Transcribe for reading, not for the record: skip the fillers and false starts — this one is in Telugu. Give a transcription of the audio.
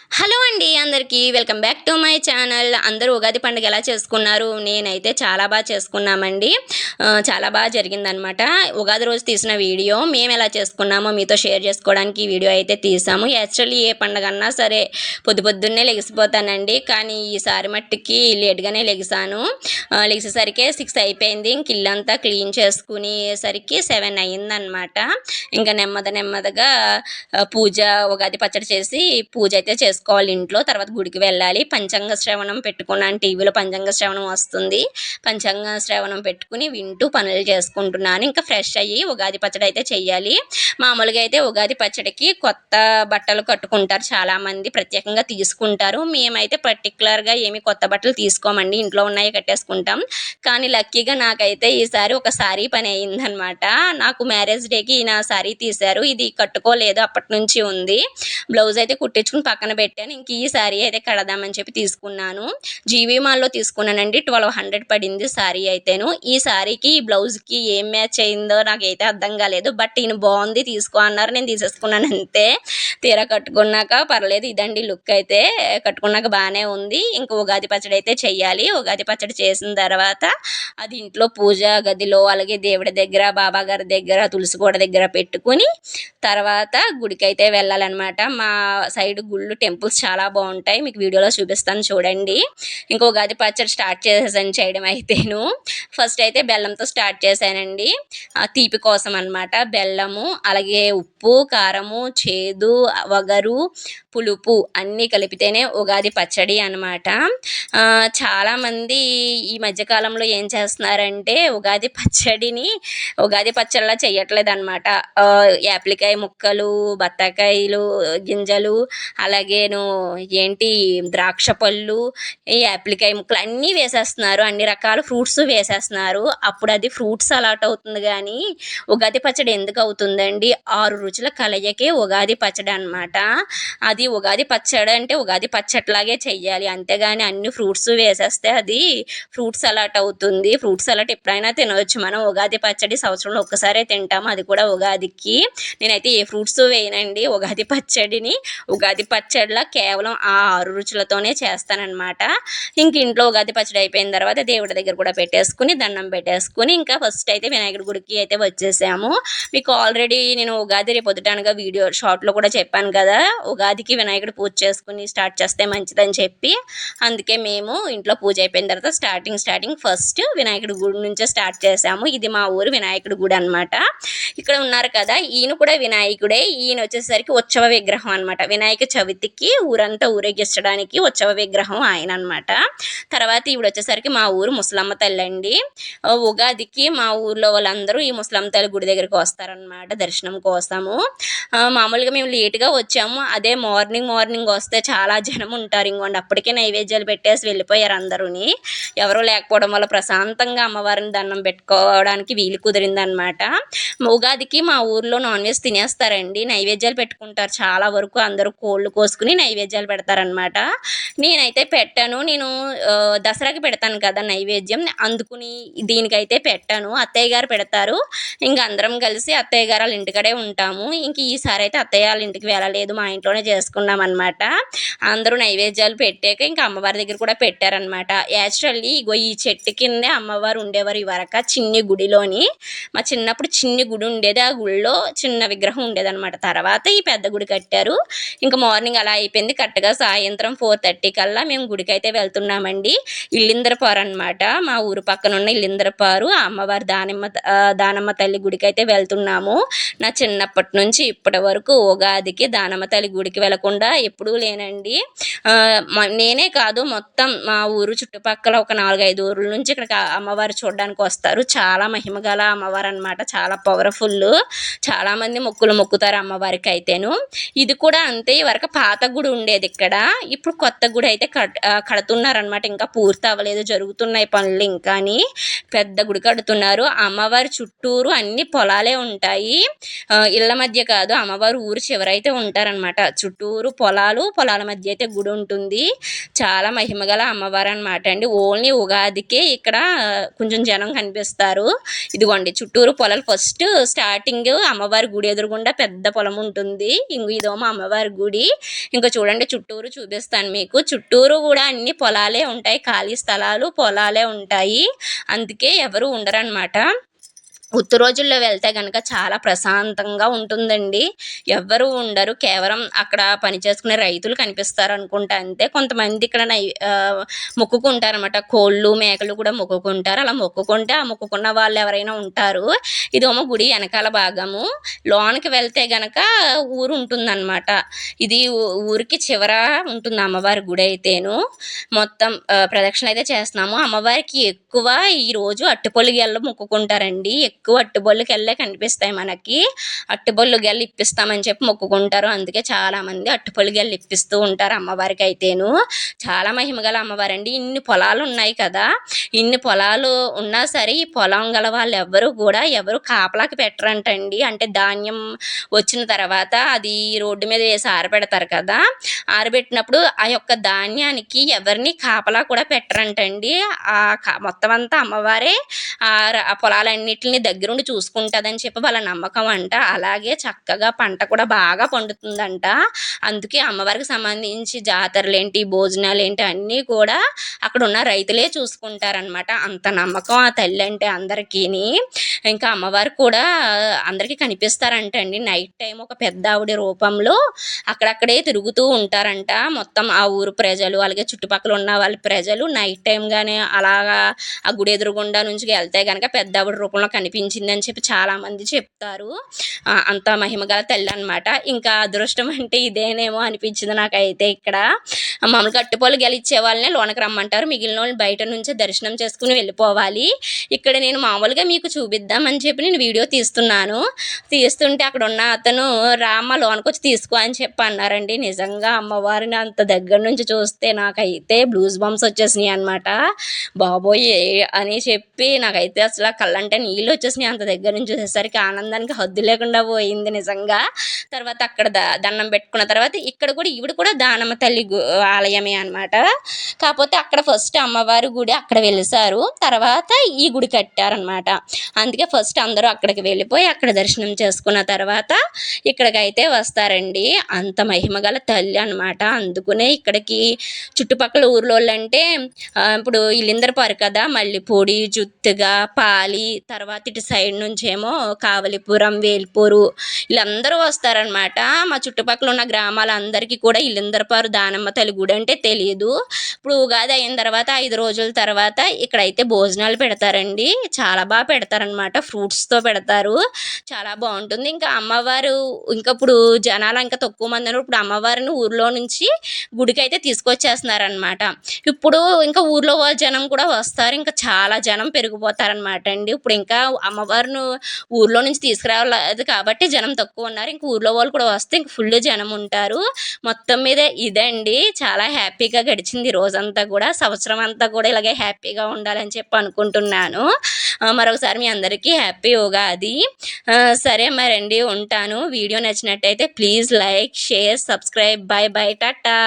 హలో అండి అందరికీ welcome back to my channel. అందరూ ఉగాది పండుగ ఎలా చేసుకున్నారు? నేనైతే చాలా బాగా చేసుకున్నామండి. చాలా బాగా జరిగిందనమాట. ఉగాది రోజు తీసిన వీడియో మేము ఎలా చేసుకున్నామో మీతో షేర్ చేసుకోవడానికి ఈ వీడియో అయితే తీసాము. యాక్చువల్లీ ఏ పండుగ అన్నా సరే పొద్దున్నే లెగిసిపోతానండి, కానీ ఈసారి మట్టికి లేట్గానే లెగిసాను. లెగిసేసరికి 6 అయిపోయింది. ఇంక ఇల్లంతా క్లీన్ చేసుకునేసరికి 7 అయ్యిందనమాట. ఇంకా నెమ్మదిగా పూజ, ఉగాది పచ్చడి చేసి పూజ అయితే చేసుకోవాలి ఇంట్లో. తర్వాత గుడికి వెళ్ళాలి. పంచాంగ శ్రవణం పెట్టుకున్నాను. టీవీలో పంచాంగ శ్రవణం వస్తుంది. పంచాంగ శ్రవణం పెట్టుకుని వింటూ పనులు చేసుకుంటున్నాను. ఇంకా ఫ్రెష్ అయ్యి ఉగాది పచ్చడి అయితే చెయ్యాలి. మామూలుగా అయితే ఉగాది పచ్చడికి కొత్త బట్టలు కట్టుకుంటారు చాలామంది, ప్రత్యేకంగా తీసుకుంటారు. మేమైతే పర్టికులర్గా ఏమి కొత్త బట్టలు తీసుకోమండి, ఇంట్లో ఉన్నాయి కట్టేసుకుంటాం. కానీ లక్కీగా నాకైతే ఈసారి ఒక సారీ పని అయిందనమాట. నాకు మ్యారేజ్ డేకి నా సారీ తీశారు. ఇది కట్టుకోలేదు, అప్పటి నుంచి ఉంది. బ్లౌజ్ అయితే కుట్టించుకుని పక్కన పెట్టాను. ఇంక ఈ సారీ అయితే కడదామని చెప్పి తీసుకున్నాను. జీవీ మాల్లో తీసుకున్నానండి. 1200 పడింది సారీ అయితేను. ఈ సారీకి ఈ బ్లౌజ్కి ఏం మ్యాచ్ అయిందో నాకైతే అర్థం కాలేదు. బట్ ఈయన బాగుంది తీసుకో అన్నారు, నేను తీసేసుకున్నాను అంతే. తీరా కట్టుకున్నాక పర్లేదు, ఇదండి లుక్ అయితే. కట్టుకున్నాక బాగానే ఉంది. ఇంకా ఉగాది పచ్చడి అయితే చెయ్యాలి. ఉగాది పచ్చడి చేసిన తర్వాత అది ఇంట్లో పూజ గదిలో, అలాగే దేవుడి దగ్గర, బాబా గారి దగ్గర, తులసి కోట దగ్గర పెట్టుకుని తర్వాత గుడికి అయితే వెళ్ళాలన్నమాట. మా సైడ్ గుళ్ళు, టెంపుల్స్ చాలా బాగుంటాయి. మీకు వీడియోలో చూపిస్తాను చూడండి. ఇంకో ఉగాది పచ్చడి స్టార్ట్ చేసేసాను చేయడం అయితేను. ఫస్ట్ అయితే బెల్లంతో స్టార్ట్ చేశానండి. తీపి కోసం అనమాట. బెల్లము, అలాగే ఉప్పు, కారము, చేదు, వగరు, పులుపు అన్నీ కలిపితేనే ఉగాది పచ్చడి అనమాట. చాలామంది ఈ మధ్యకాలంలో ఏం చేస్తున్నారంటే ఉగాది పచ్చడిలా చేయట్లేదు అనమాట. యాప్లికాయ ముక్కలు, బత్తాకాయలు గింజలు, అలాగేను ద్రాక్ష పళ్ళు, ఈ యాప్లికాయ ముక్కలు అన్నీ వేసేస్తున్నారు. అన్ని రకాల ఫ్రూట్స్ వేసేస్తున్నారు. అప్పుడు అది ఫ్రూట్ సలాడ్ అవుతుంది, కానీ ఉగాది పచ్చడి ఎందుకు అవుతుందండి? 6 రుచుల కలయికే ఉగాది పచ్చడి అనమాట. అది ఉగాది పచ్చడి అంటే ఉగాది పచ్చడిలాగే చెయ్యాలి, అంతేగాని అన్ని ఫ్రూట్స్ వేసేస్తే అది ఫ్రూట్ సలాడ్ అవుతుంది. ఫ్రూట్ సలాడ్ ఎప్పుడైనా తినవచ్చు మనం. ఉగాది పచ్చడి సంవత్సరంలో ఒక్కసారే తింటాము, అది కూడా ఉగాదికి. నేనైతే ఏ ఫ్రూట్స్ వేయనండి. ఉగాది పచ్చడిని ఉగాది పచ్చడిలా కేవలం ఆ 6 రుచులతోనే చేస్తానన్నమాట. ఇంక ఇంట్లో ఉగాది పచ్చడి అయిపోయిన తర్వాత దేవుడి దగ్గర కూడా పెట్టేసుకుని దండం పెట్టేసుకుని ఇంకా ఫస్ట్ అయితే వినాయకుడి గుడికి అయితే వచ్చేసాము. మీకు ఆల్రెడీ నేను ఉగాది రేపు పొద్దుటనగా వీడియో షార్ట్లో కూడా చెప్పాను కదా, ఉగాదికి వినాయకుడి పూజ చేసుకుని స్టార్ట్ చేస్తే మంచిదని చెప్పి. అందుకే మేము ఇంట్లో పూజ అయిపోయిన తర్వాత స్టార్టింగ్ ఫస్ట్ వినాయకుడి గుడి నుంచే స్టార్ట్ చేసాము. ఇది మా ఊరు వినాయకుడి గుడి అనమాట. ఇక్కడ ఉన్నారు కదా, ఈయన కూడా వినాయకుడే. ఈయన వచ్చేసరికి ఉత్సవ విగ్రహం అనమాట. వినాయక చవితికి ఊరంతా ఊరేగించడానికి ఉత్సవ విగ్రహం ఆయన అనమాట. తర్వాత ఈవిడ వచ్చేసరికి మా ఊరు ముసలమ్మ తల్లి అండి. ఉగాదికి మా ఊర్లో వాళ్ళందరూ ఈ ముసలమ్మ తల్లి గుడి దగ్గరికి వస్తారనమాట దర్శనం కోసము. మామూలుగా మేము లేట్గా వచ్చాము. అదే మార్నింగ్ వస్తే చాలా జనం ఉంటారు. ఇంకోండి అప్పటికే నైవేద్యాలు పెట్టేసి వెళ్ళిపోయారు అందరూని. ఎవరూ లేకపోవడం వల్ల ప్రశాంతంగా అమ్మవారిని దండం పెట్టుకోవడానికి వీలు కుదిరిందనమాట. ఉగాదికి మా ఊర్లో నాన్ వెజ్ తినేస్తారండి, నైవేద్యాలు పెట్టుకుంటారు. చాలా వరకు అందరూ కోళ్ళు కోసుకుని నైవేద్యాలు పెడతారనమాట. నేనైతే పెట్టాను. నేను దసరాకి పెడతాను కదా నైవేద్యం, అందుకుని దీనికైతే పెట్టాను. అత్తయ్య గారు పెడతారు. ఇంక అందరం కలిసి అత్తయ్య గారు వాళ్ళ ఇంటికడే ఉంటాము. ఇంక ఈసారి అయితే అత్తయ్య వాళ్ళ ఇంటికి వెళ్ళలేదు, మా ఇంట్లోనే చేసుకున్నాం అనమాట. అందరూ నైవేద్యాలు పెట్టాక ఇంకా అమ్మవారి దగ్గర కూడా పెట్టారనమాట. యాక్చువల్లీ ఇగో ఈ చెట్టు కిందే అమ్మవారు ఉండేవారు ఇవరక చిన్ని గుడిలోని. మా చిన్నప్పుడు చిన్ని గుడి ఉండేది, ఆ గుడిలో చిన్న విగ్రహం ఉండేదన్నమాట. తర్వాత ఈ పెద్ద గుడి కట్టారు. ఇంకా మార్నింగ్ అలా అయిపోయింది. కరెక్ట్గా సాయంత్రం 4:30 కల్లా మేము గుడికి అయితే వెళ్తున్నామండి. ఇల్లింద్రపారు అనమాట, మా ఊరు పక్కన ఉన్న ఇల్లింద్రపారు. అమ్మవారి దానమ్మ తల్లి గుడికి అయితే వెళ్తున్నాము. నా చిన్నప్పటి నుంచి ఇప్పటి వరకు ఉగాదికి దానమ్మ తల్లి గుడికి వెళ్లకుండా ఎప్పుడూ లేనండి. నేనే కాదు, మొత్తం మా ఊరు చుట్టుపక్కల ఒక 4-5 ఊర్ల నుంచి ఇక్కడికి అమ్మవారు చూడడానికి వస్తారు. చాలా మహిమగల అమ్మవారు అనమాట, చాలా పవర్ఫుల్. చాలామంది మొక్కుతారు అమ్మవారికి అయితేను. ఇది కూడా అంతే. వరకు పాత గుడి ఉండేది ఇక్కడ, ఇప్పుడు కొత్త గుడి అయితే కడుతున్నారనమాట. ఇంకా పూర్తి అవ్వలేదు, జరుగుతున్నాయి పనులు ఇంకాని. పెద్ద గుడి కడుతున్నారు. అమ్మవారి చుట్టూరు అన్ని పొలాలే ఉంటాయి. ఇళ్ళ మధ్య కాదు, అమ్మవారు ఊరు చివరైతే ఉంటారనమాట. చుట్టూరు పొలాల మధ్య అయితే గుడి ఉంటుంది. చాలా మహిమగల అమ్మవారు అనమాట అండి. ఓన్లీ ఉగాదికే ఇక్కడ కొంచెం జనం కనిపిస్తారు. ఇదిగోండి చుట్టూరు పొలాలు. ఫస్ట్ స్టార్టింగ్ అమ్మవారి గుడి ఎదురుగుండా పెద్ద పొలం ఉంటుంది. ఇదేమో అమ్మవారి గుడి. ఇంకా చూడండి చుట్టూరు చూపిస్తాను మీకు. చుట్టూరు కూడా అన్ని పొలాలే ఉంటాయి, ఖాళీ స్థలాలు పొలాలే ఉంటాయి. అందుకే ఎవరు ఉండరనమాట. ఉత్త రోజుల్లో వెళ్తే కనుక చాలా ప్రశాంతంగా ఉంటుందండి. ఎవ్వరూ ఉండరు, కేవలం అక్కడ పని చేసుకునే రైతులు కనిపిస్తారు అనుకుంటా అంతే. కొంతమంది ఇక్కడ మొక్కుకుంటారనమాట. కోళ్ళు మేకలు కూడా మొక్కుకుంటారు. అలా మొక్కుకుంటే ఆ మొక్కుకున్న వాళ్ళు ఎవరైనా ఉంటారు. ఇదేమో గుడి వెనకాల భాగము. లోనికి వెళ్తే గనక ఊరు ఉంటుందన్నమాట. ఇది ఊరికి చివర ఉంటుంది అమ్మవారి గుడి అయితేను. మొత్తం ప్రదక్షిణ అయితే చేస్తున్నాము. అమ్మవారికి ఎక్కువ ఈరోజు అట్టుపొల్లి గెల్ల మొక్కుకుంటారండి. ఎక్కువ అట్టుబొల్లు గెల్లే కనిపిస్తాయి మనకి. అట్టుబొల్లు గెల్ల ఇప్పిస్తామని చెప్పి మొక్కుకుంటారు. అందుకే చాలా మంది అట్టుపొల్లి గెల్ల ఇప్పిస్తూ ఉంటారు అమ్మవారికి అయితేను. చాలా మహిమగల అమ్మవారు అండి. ఇన్ని పొలాలు ఉన్నాయి కదా, ఇన్ని పొలాలు ఉన్నా సరే ఈ పొలం గల వాళ్ళు ఎవరు కాపలాకి పెట్టరంటండి. అంటే ధాన్యం వచ్చిన తర్వాత అది రోడ్డు మీద వేసి ఆరబెడతారు కదా, ఆరబెట్టినప్పుడు ఆ యొక్క ధాన్యానికి ఎవరిని కాపలా కూడా పెట్టరంటండి. మొత్తం అంతా అమ్మవారే ఆ పొలాలన్నిటిని దగ్గరుండి చూసుకుంటుందని చెప్పి వాళ్ళ నమ్మకం అంట. అలాగే చక్కగా పంట కూడా బాగా పండుతుందంట. అందుకే అమ్మవారికి సంబంధించి జాతరలేంటి, భోజనాలేంటి అన్నీ కూడా అక్కడ ఉన్న రైతులే చూసుకుంటారనమాట. అంత నమ్మకం ఆ తల్లి అంటే అందరికీని. ఇంకా అమ్మవారు కూడా అందరికీ కనిపిస్తారంటండి. నైట్ టైం ఒక పెద్ద ఆవిడ రూపంలో అక్కడక్కడే తిరుగుతూ ఉంటారంట. మొత్తం ఆ ఊరు ప్రజలు, అలాగే చుట్టుపక్కల ఉన్న వాళ్ళ ప్రజలు నైట్ టైం గానే అలాగా ఆ గుడి ఎదురుగుండా నుంచి వెళ్తే కనుక పెద్ద ఆవిడ రూపంలో కనిపించిందని చెప్పి చాలామంది చెప్తారు. అంత మహిమగల తల్లి అనమాట. ఇంకా అదృష్టం అంటే ఇదేనేమో అనిపించింది నాకైతే. ఇక్కడ మామూలుగా అట్టుపొలు గెలిచ్చే వాళ్ళనే లోనకి రమ్మంటారు, మిగిలిన వాళ్ళు బయట నుంచే దర్శనం చేసుకుని వెళ్ళిపోవాలి. ఇక్కడ నేను మామూలుగా మీకు చూపిద్దామని చెప్పి నేను వీడియో తీస్తుంటే అక్కడ ఉన్న అతను రామ్మ లోనకి వచ్చి తీసుకో అని చెప్పి అన్నారండి. నిజంగా అమ్మవారిని అంత దగ్గర నుంచి చూస్తే నాకైతే బ్లూస్ బంప్స్ వచ్చేసినాయి అనమాట. బాబోయ్ అని చెప్పి నాకైతే అసలు కళ్ళంటే నీళ్ళు వచ్చేసినాయి. అంత దగ్గర నుంచి చూసేసరికి ఆనందానికి హద్దు లేకుండా పోయింది నిజంగా. తర్వాత అక్కడ దండం పెట్టుకున్న తర్వాత ఇక్కడ కూడా ఈవిడ కూడా దానమ్మ తల్లి ఆలయమే అనమాట. కాకపోతే అక్కడ ఫస్ట్ అమ్మవారి గుడి అక్కడ వెలిసారు, తర్వాత ఈ గుడి కట్టారనమాట. అందుకే ఫస్ట్ అందరూ అక్కడికి వెళ్ళిపోయి అక్కడ దర్శనం చేసుకున్న తర్వాత ఇక్కడికైతే వస్తారండి. అంత మహిమగల తల్లి అనమాట. అందుకునే ఇక్కడికి చుట్టుపక్కల ఊర్లోళ్ళు అంటే ఇప్పుడు ఇల్లిందరపారు కదా, మల్లిపూడి, జుత్తుగా, పాలి, తర్వాత ఇటు సైడ్ నుంచేమో కావలిపురం, వేల్పూరు వీళ్ళందరూ వస్తారనమాట. మా చుట్టుపక్కల ఉన్న గ్రామాలందరికీ కూడా ఇల్లిందరపారు దానమ్మ తల్లి గుడి అంటే తెలియదు. ఇప్పుడు ఉగాది అయిన తర్వాత 5 రోజుల తర్వాత ఇక్కడైతే భోజనాలు పెడతారండి. చాలా బాగా పెడతారనమాట. ఫ్రూట్స్తో పెడతారు, చాలా బాగుంటుంది. ఇంకా అమ్మవారు ఇంకా ఇప్పుడు జనాలు ఇంకా తక్కువ మంది ఉన్నారు. ఇప్పుడు అమ్మవారిని ఊర్లో నుంచి గుడికి అయితే తీసుకొచ్చేస్తున్నారనమాట. ఇప్పుడు ఇంకా ఊర్లో జనం కూడా వస్తారు, ఇంకా చాలా జనం పెరిగిపోతారనమాట అండి. ఇప్పుడు ఇంకా అమ్మవారిని ఊర్లో నుంచి తీసుకురావాలి కాబట్టి జనం తక్కువ ఉన్నారు. ఇంక ఊర్లో వాళ్ళు కూడా వస్తే ఇంక ఫుల్ జనం ఉంటారు. మొత్తం మీద ఇదండి, చాలా హ్యాపీగా గడిచింది రోజంతా కూడా. సంవత్సరం అంతా కూడా ఇలాగే హ్యాపీగా ఉండాలని చెప్పి అనుకుంటున్నాను. మరొకసారి మీ అందరికీ హ్యాపీ ఉగాది. సరే మరండి, ఉంటాను. వీడియో నచ్చినట్టయితే please like, share, subscribe. By by, Tata.